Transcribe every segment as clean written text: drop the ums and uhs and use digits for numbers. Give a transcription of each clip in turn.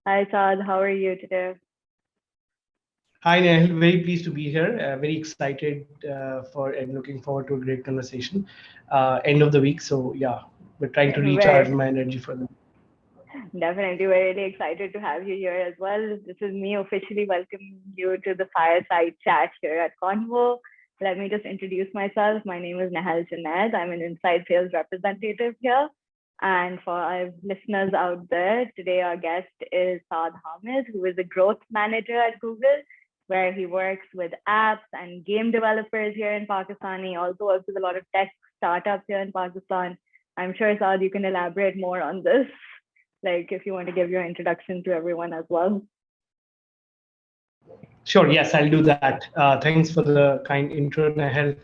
Hi, Saad. How are you today? Hi, Nehl. Very pleased to be here. Very excited for and looking forward to a great conversation. End of the week, so yeah, we're trying to recharge We're my energy for them. definitely we're really excited to have you here as well. This is me officially welcoming you to the fireside chat here at Convo. Let me just introduce myself. My name is Nehl and Saad. I'm an inside sales representative here. And for our listeners out there, today our guest is Saad Hamid, who is a growth manager at Google, where he works with apps and game developers here in Pakistan. He also works with a lot of tech startups here in Pakistan. I'm sure, Saad, you can elaborate more on this, like if you want to give your introduction to everyone as well. Sure, yes, I'll do that. Thanks for the kind intro, Nahel.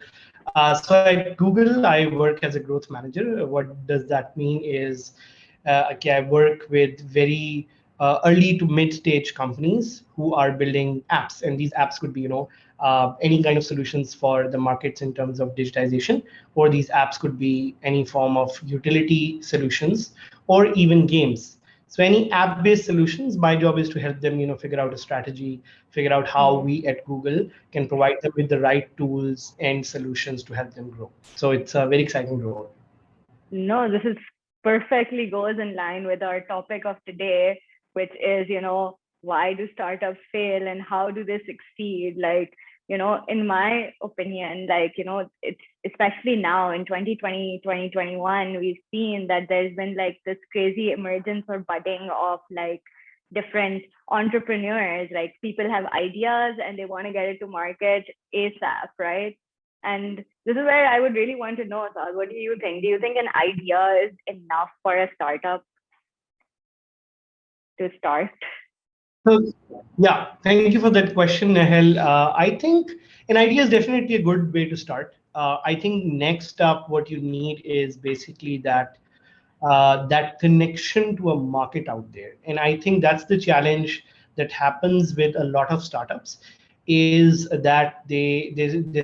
So at Google, I work as a growth manager. What does that mean is, okay, I work with very early to mid-stage companies who are building apps, and these apps could be, any kind of solutions for the markets in terms of digitization, or these apps could be any form of utility solutions, or even games. So any app-based solutions, my job is to help them, figure out a strategy, figure out how Hmm. we at Google can provide them with the right tools and solutions to help them grow. So it's a very exciting role. No, this is perfectly goes in line with our topic of today, which is, why do startups fail and how do they succeed? Like, in my opinion, like, it's especially now in 2020, 2021, we've seen that there's been like this crazy emergence or budding of like different entrepreneurs. Like people have ideas and they want to get it to market ASAP, right? And this is where I would really want to know, Asad, what do you think? Do you think an idea is enough for a startup to start? So, yeah, thank you for that question, Nahel. I think an idea is definitely a good way to start. I think next up, what you need is basically that connection to a market out there. And I think that's the challenge that happens with a lot of startups is that they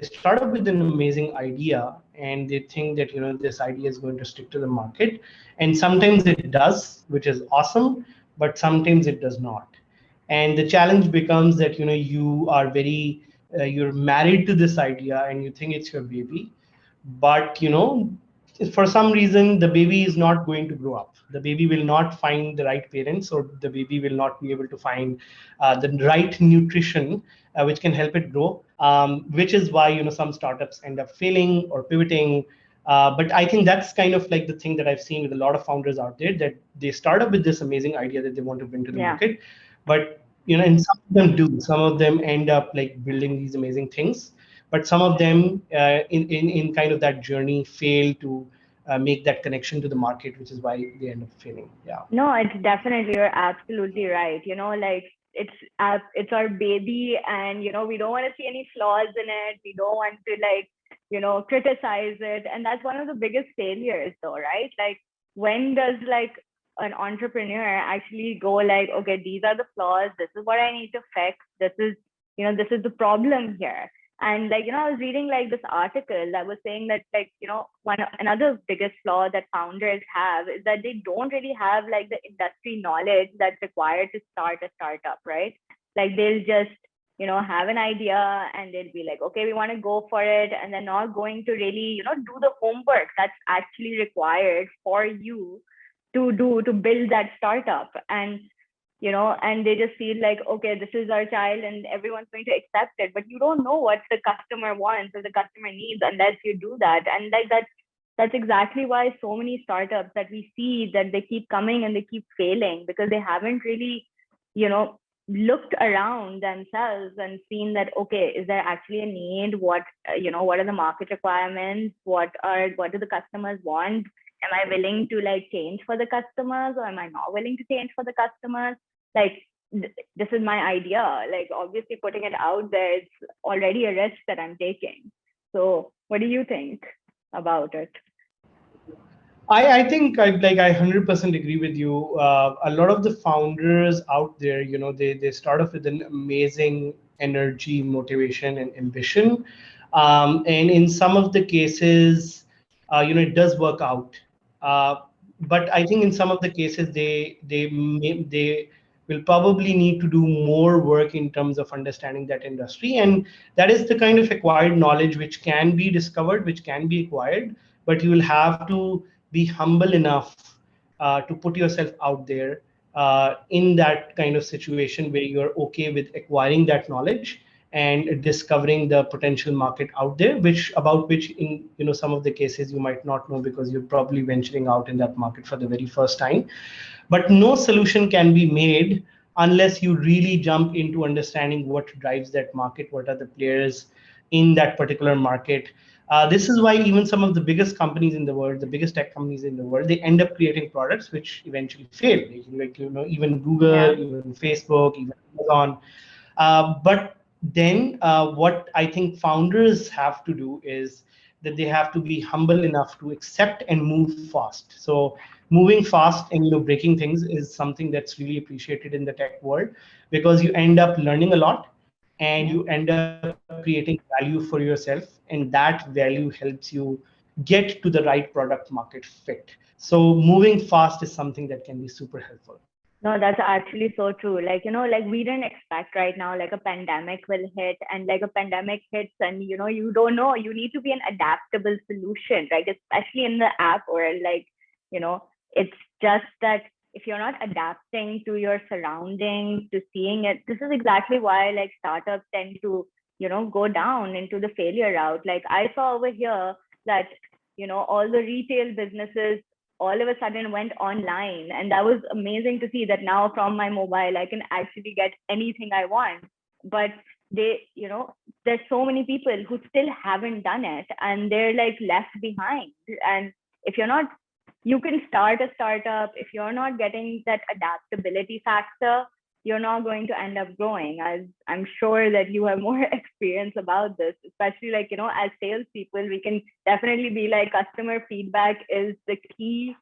start up with an amazing idea and they think that this idea is going to stick to the market, and sometimes it does, which is awesome, but sometimes it does not. And the challenge becomes that you are very you're married to this idea and you think it's your baby, but for some reason the baby is not going to grow up. The baby will not find the right parents, or the baby will not be able to find the right nutrition which can help it grow, which is why some startups end up failing or pivoting. But I think that's kind of like the thing that I've seen with a lot of founders out there, that they start up with this amazing idea that they want to bring to the Yeah. market, but and some of them do. Some of them end up like building these amazing things, but some of them in kind of that journey fail to make that connection to the market, which is why they end up failing. Yeah. No, it's definitely, you're absolutely right. Like it's our baby, and we don't want to see any flaws in it. We don't want to like, criticize it. And that's one of the biggest failures though, right? Like when does like an entrepreneur actually go like, okay, these are the flaws, this is what I need to fix, this is the problem here. And like, I was reading like this article that was saying that like, another biggest flaw that founders have is that they don't really have like the industry knowledge that's required to start a startup, right? Like they'll just, have an idea and they'll be like, okay, we want to go for it. And they're not going to really, do the homework that's actually required for you to build that startup. And they just feel like, okay, this is our child and everyone's going to accept it, but you don't know what the customer wants or the customer needs unless you do that. And like that's exactly why so many startups that we see, that they keep coming and they keep failing, because they haven't really, you know looked around themselves and seen that, okay, is there actually a need? What are the market requirements? What do the customers want? Am I willing to like change for the customers, or am I not willing to change for the customers? Like, this is my idea. Like, obviously putting it out there, it's already a risk that I'm taking. So what do you think about it? I think I 100% agree with you. A lot of the founders out there, they start off with an amazing energy, motivation, and ambition, and in some of the cases, it does work out. Uh, but I think in some of the cases, they will probably need to do more work in terms of understanding that industry. And that is the kind of acquired knowledge which can be discovered, which can be acquired, but you will have to be humble enough to put yourself out there in that kind of situation where you're okay with acquiring that knowledge and discovering the potential market out there, which about which in some of the cases you might not know because you're probably venturing out in that market for the very first time. But no solution can be made unless you really jump into understanding what drives that market, what are the players in that particular market. This is why even some of the biggest companies in the world, the biggest tech companies in the world, they end up creating products which eventually fail. Like even Google, Yeah. even Facebook, even Amazon. But then what I think founders have to do is that they have to be humble enough to accept and move fast. So moving fast and breaking things is something that's really appreciated in the tech world, because you end up learning a lot and Yeah. you end up creating value for yourself, and that value helps you get to the right product market fit. So moving fast is something that can be super helpful. No, that's actually so true. Like, like we didn't expect right now, like a pandemic will hit and like a pandemic hits and, you don't know, you need to be an adaptable solution, right? Especially in the app world, like, you know, it's just that if you're not adapting to your surroundings, to seeing it, this is exactly why like startups tend to, go down into the failure route. Like I saw over here that, all the retail businesses all of a sudden went online, and that was amazing to see that now from my mobile I can actually get anything I want. But they, there's so many people who still haven't done it and they're like left behind. And if you're not, you can start a startup, if you're not getting that adaptability factor, you're not going to end up growing. As I'm sure that you have more experience about this, especially like, as salespeople, we can definitely be like customer feedback is the key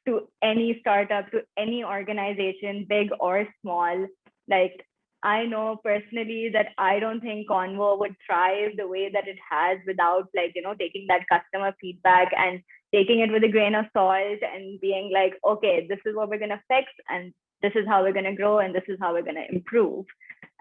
to any startup, to any organization, big or small. Like I know personally that I don't think Convo would thrive the way that it has without like, taking that customer feedback and taking it with a grain of salt and being like, okay, this is what we're going to fix and this is how we're going to grow and this is how we're going to improve.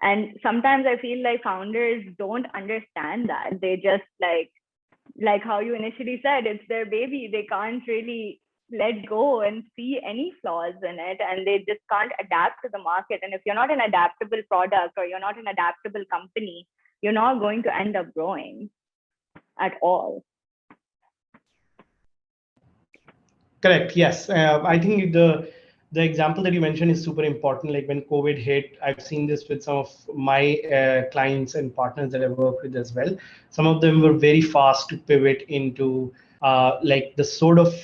And sometimes I feel like founders don't understand that. They just like how you initially said, it's their baby. They can't really let go and see any flaws in it, and they just can't adapt to the market. And if you're not an adaptable product or you're not an adaptable company, you're not going to end up growing at all. Correct. Yes. I think the example that you mentioned is super important. Like when COVID hit, I've seen this with some of my clients and partners that I work with as well. Some of them were very fast to pivot into like the sort of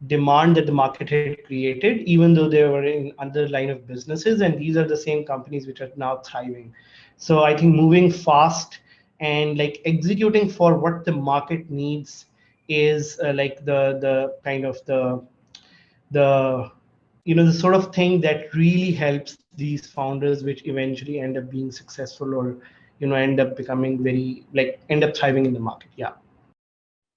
demand that the market had created, even though they were in other line of businesses. And these are the same companies which are now thriving. So I think moving fast and like executing for what the market needs is like the kind of the the sort of thing that really helps these founders, which eventually end up being successful or end up becoming very like end up thriving in the market. Yeah.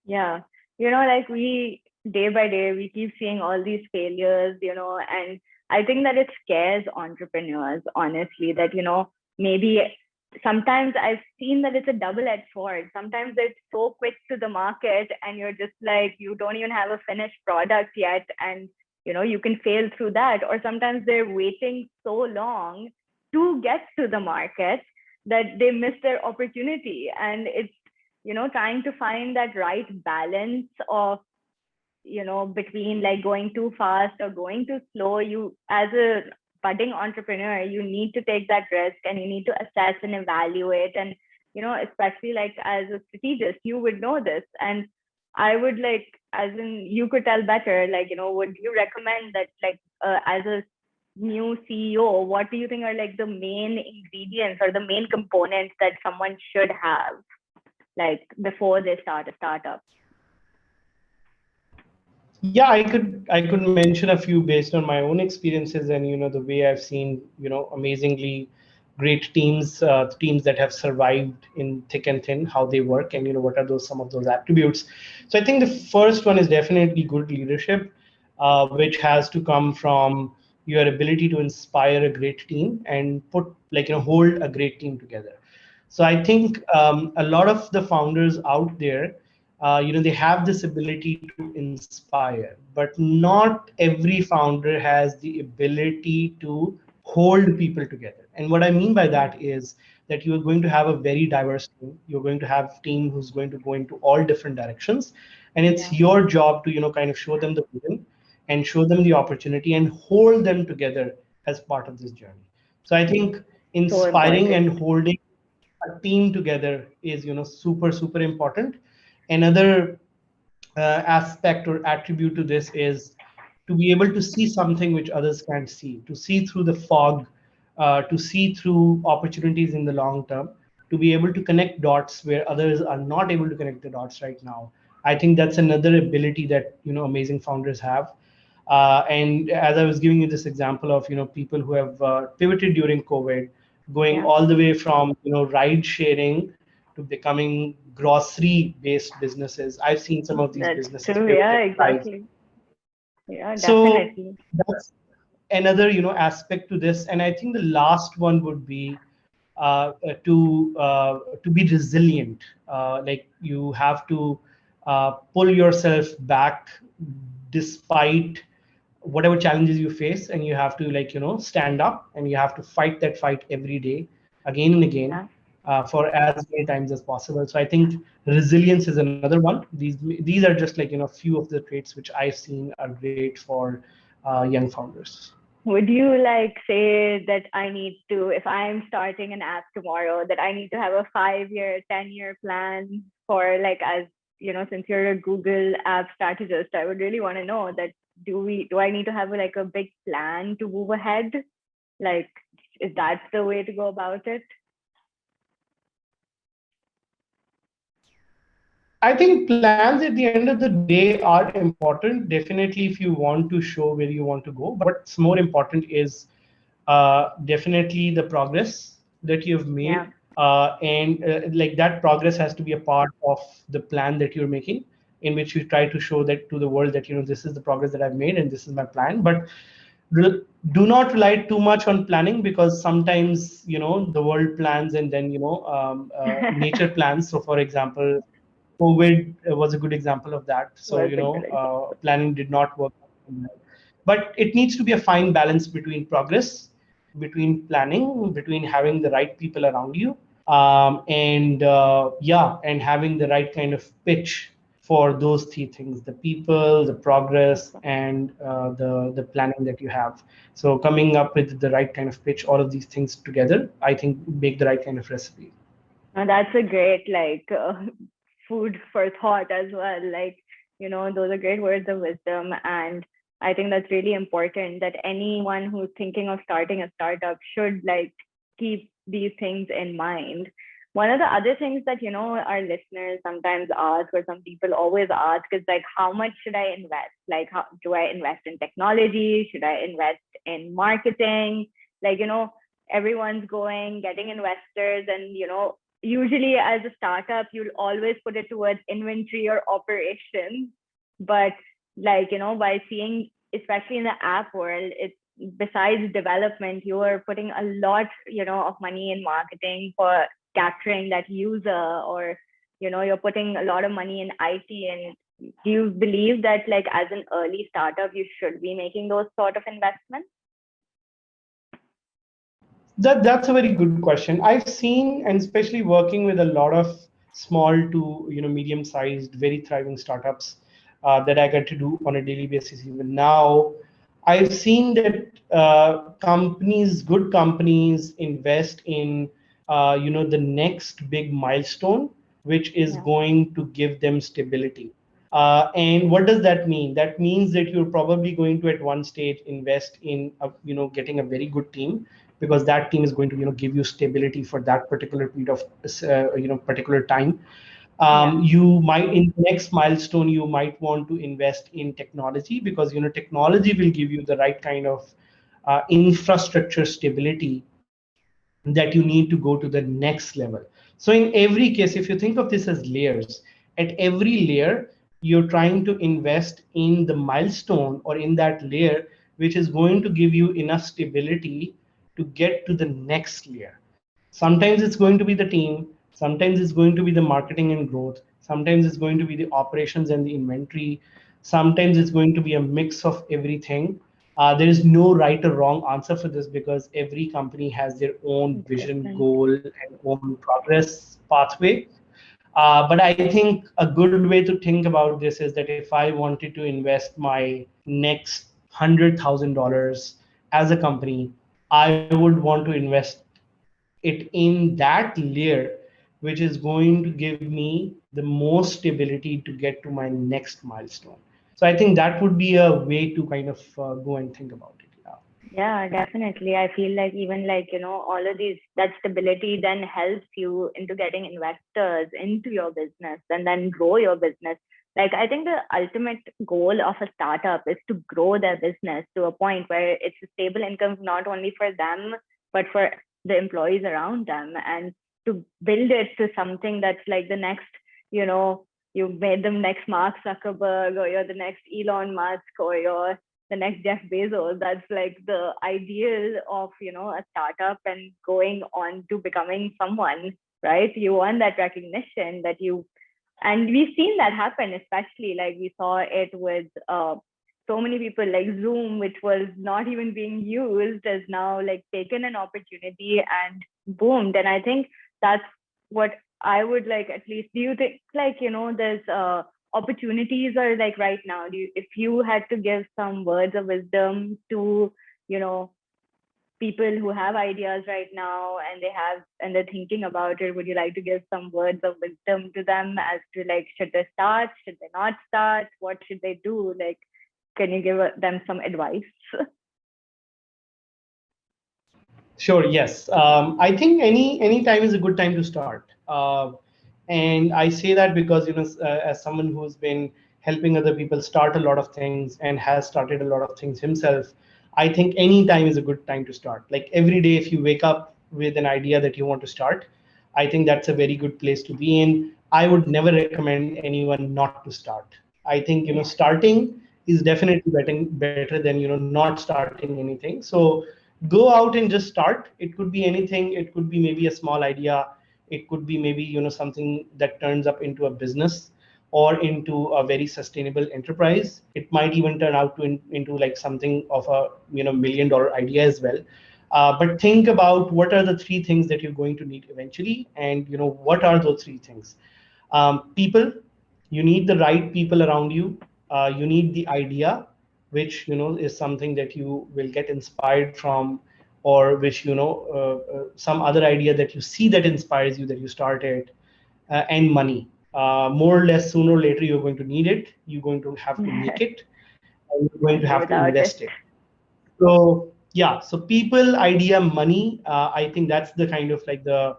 Yeah. Like we, day by day, we keep seeing all these failures, and I think that it scares entrepreneurs, honestly, that, maybe sometimes I've seen that it's a double-edged sword. Sometimes it's so quick to the market and you're just like, you don't even have a finished product yet. And, you can fail through that. Or sometimes they're waiting so long to get to the market that they miss their opportunity. And it's, trying to find that right balance of, between like going too fast or going too slow. You, as a budding entrepreneur, you need to take that risk and you need to assess and evaluate. And, especially like as a strategist, you would know this. And I would like, as in, you could tell better, like, would you recommend that, like, as a new CEO, what do you think are like the main ingredients or the main components that someone should have, like, before they start a startup? Yeah, I could mention a few based on my own experiences and the way I've seen amazingly great teams that have survived in thick and thin, how they work, and what are those some of those attributes. So I think the first one is definitely good leadership, which has to come from your ability to inspire a great team and put hold a great team together. So I think a lot of the founders out there, they have this ability to inspire, but not every founder has the ability to hold people together. And what I mean by that is that you are going to have a very diverse team. You're going to have team who's going to go into all different directions, and it's Yeah. your job to kind of show them the vision and show them the opportunity and hold them together as part of this journey. So I think So inspiring and important. holding a team together is super super important. Another aspect or attribute to this is to be able to see something which others can't see, to see through the fog, to see through opportunities in the long term, to be able to connect dots where others are not able to connect the dots right now. I think that's another ability that amazing founders have. And as I was giving you this example of people who have pivoted during COVID, going Yeah. all the way from ride sharing to becoming grocery based businesses. I've seen some of these That's businesses true. pivot Yeah, and thrive. exactly. Yeah, So definitely. that's another aspect to this. And I think the last one would be to be resilient. Like you have to pull yourself back despite whatever challenges you face, and you have to stand up and you have to fight that fight every day, again and again, Yeah. for as many times as possible. So I think resilience is another one. These are just few of the traits which I've seen are great for young founders. Would you like say that I need to, if I'm starting an app tomorrow, that I need to have a 5 year, 10 year plan for like, as since you're a Google app strategist, I would really want to know that do I need to have like a big plan to move ahead? Like, is that the way to go about it? I think plans at the end of the day are important, definitely, if you want to show where you want to go. But what's more important is definitely the progress that you've Yeah. made. And like that progress has to be a part of the plan that you're making, in which you try to show that to the world that, this is the progress that I've made and this is my plan. But do not rely too much on planning, because sometimes, the world plans and then, nature plans. So for example, COVID was a good example of that. So, Was a good example. planning did not work. But it needs to be a fine balance between progress, between planning, between having the right people around you, and yeah, and having the right kind of pitch for those three things: the people, the progress, and the planning that you have. So coming up with the right kind of pitch, all of these things together, I think make the right kind of recipe. That's a great like food for thought as well. Like, those are great words of wisdom. And I think that's really important that anyone who's thinking of starting a startup should like keep these things in mind. One of the other things that, our listeners sometimes ask, or some people always ask, is like, how much should I invest? Like, how do I invest in technology? Should I invest in marketing? Like, everyone's going, getting investors, and, usually as a startup you'll always put it towards inventory or operations, but like by seeing, especially in the app world, it's besides development, you are putting a lot of money in marketing for capturing that user, or you're putting a lot of money in IT. And do you believe that like as an early startup you should be making those sort of investments? That's a very good question. I've seen, and especially working with a lot of small to medium sized, very thriving startups that I get to do on a daily basis. Even now, I've seen that companies, good companies, invest in the next big milestone, which is Yeah. going to give them stability. And what does that mean? That means that you're probably going to at one stage invest in getting a very good team, because that team is going to give you stability for that particular period of particular time. Yeah. You might, in the next milestone, you might want to invest in technology, because technology will give you the right kind of infrastructure stability that you need to go to the next level. So in every case, if you think of this as layers, at every layer you're trying to invest in the milestone, or in that layer which is going to give you enough stability to get to the next layer. Sometimes it's going to be the team, sometimes it's going to be the marketing and growth, sometimes it's going to be the operations and the inventory, sometimes it's going to be a mix of everything. There is no right or wrong answer for this because every company has their own It's vision, different. goal, and own progress pathway. But I think a good way to think about this is that if I wanted to invest my next $100,000 as a company, I would want to invest it in that layer, which is going to give me the most stability to get to my next milestone. So I think that would be a way to kind of go and think about it. Yeah. Yeah, definitely. I feel like even like, all of these, that stability then helps you into getting investors into your business and then grow your business. Like, I think the ultimate goal of a startup is to grow their business to a point where it's a stable income, not only for them, but for the employees around them, and to build it to something that's like the next, you know, you made them next Mark Zuckerberg, or you're the next Elon Musk, or you're the next Jeff Bezos. That's like the ideal of, a startup and going on to becoming someone, right? You want that recognition that you, and we've seen that happen, especially like we saw it with so many people, like Zoom, which was not even being used, has now like taken an opportunity and boomed. And I think that's what I would like, at least, do you think like, there's opportunities, or like right now, if you had to give some words of wisdom to, you know people who have ideas right now, and they're thinking about it, would you like to give some words of wisdom to them as to like, should they start, should they not start, what should they do, like, can you give them some advice? Sure. Yes. I think any time is a good time to start. And I say that because as someone who's been helping other people start a lot of things and has started a lot of things himself, I think any time is a good time to start. Like every day, if you wake up with an idea that you want to start, I think that's a very good place to be in. I would never recommend anyone not to start. I think Yeah, starting is definitely better than not starting anything. So go out and just start. It could be anything. It could be maybe a small idea. It could be maybe something that turns up into a business or into a very sustainable enterprise. It might even turn out into like something of a $1 million idea as well. But think about what are the three things that you're going to need eventually, and what are those three things. People, you need the right people around you. You need the idea, which is something that you will get inspired from, or which some other idea that you see that inspires you, that you started. And money. More or less, sooner or later, you're going to need it. You're going to have to make it, and you're going to can't do have to without it. invest it. So yeah, so people, idea, money. I think that's the kind of like the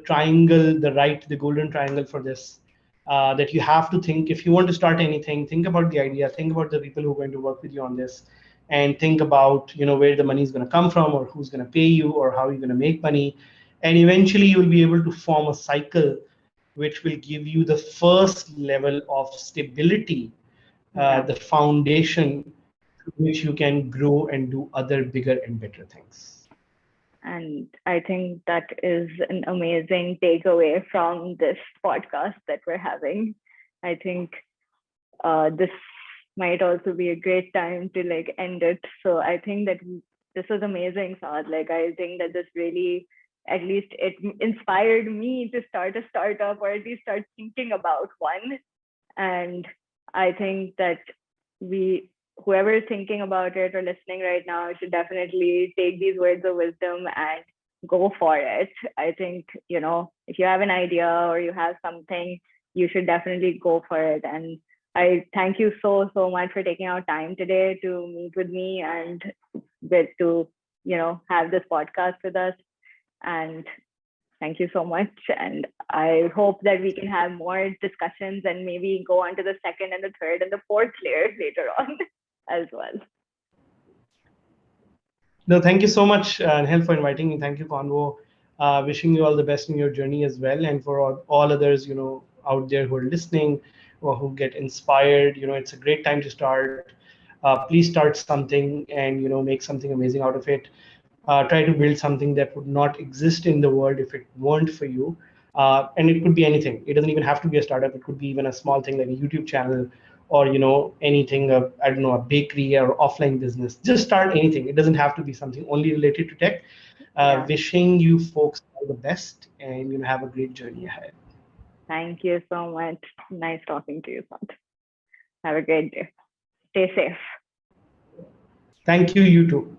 triangle, the golden triangle for this. That you have to think, if you want to start anything, think about the idea, think about the people who are going to work with you on this, and think about where the money is going to come from, or who's going to pay you, or how you're going to make money, and eventually you'll be able to form a cycle which will give you the first level of stability, Yeah. the foundation through which you can grow and do other bigger and better things. And I think that is an amazing takeaway from this podcast that we're having. I think this might also be a great time to like end it. So I think that this was amazing, Saad. Like, I think that this really, at least it inspired me to start a startup, or at least start thinking about one. And I think that we, whoever is thinking about it or listening right now, should definitely take these words of wisdom and go for it. I think, if you have an idea or you have something, you should definitely go for it. And I thank you so, so much for taking our time today to meet with me and get to, have this podcast with us. And thank you so much. And I hope that we can have more discussions and maybe go on to the second and the third and the fourth layer later on as well. No, thank you so much, Nehal, for inviting me. Thank you, Convo. Wishing you all the best in your journey as well, and for all others, out there who are listening or who get inspired. It's a great time to start. please start something and make something amazing out of it. Try to build something that would not exist in the world if it weren't for you. And it could be anything. It doesn't even have to be a startup. It could be even a small thing like a YouTube channel, or anything. I don't know, a bakery or offline business. Just start anything. It doesn't have to be something only related to tech. Yeah. Wishing you folks all the best, and have a great journey ahead. Thank you so much. Nice talking to you, Saad. Have a great day. Stay safe. Thank you. You too.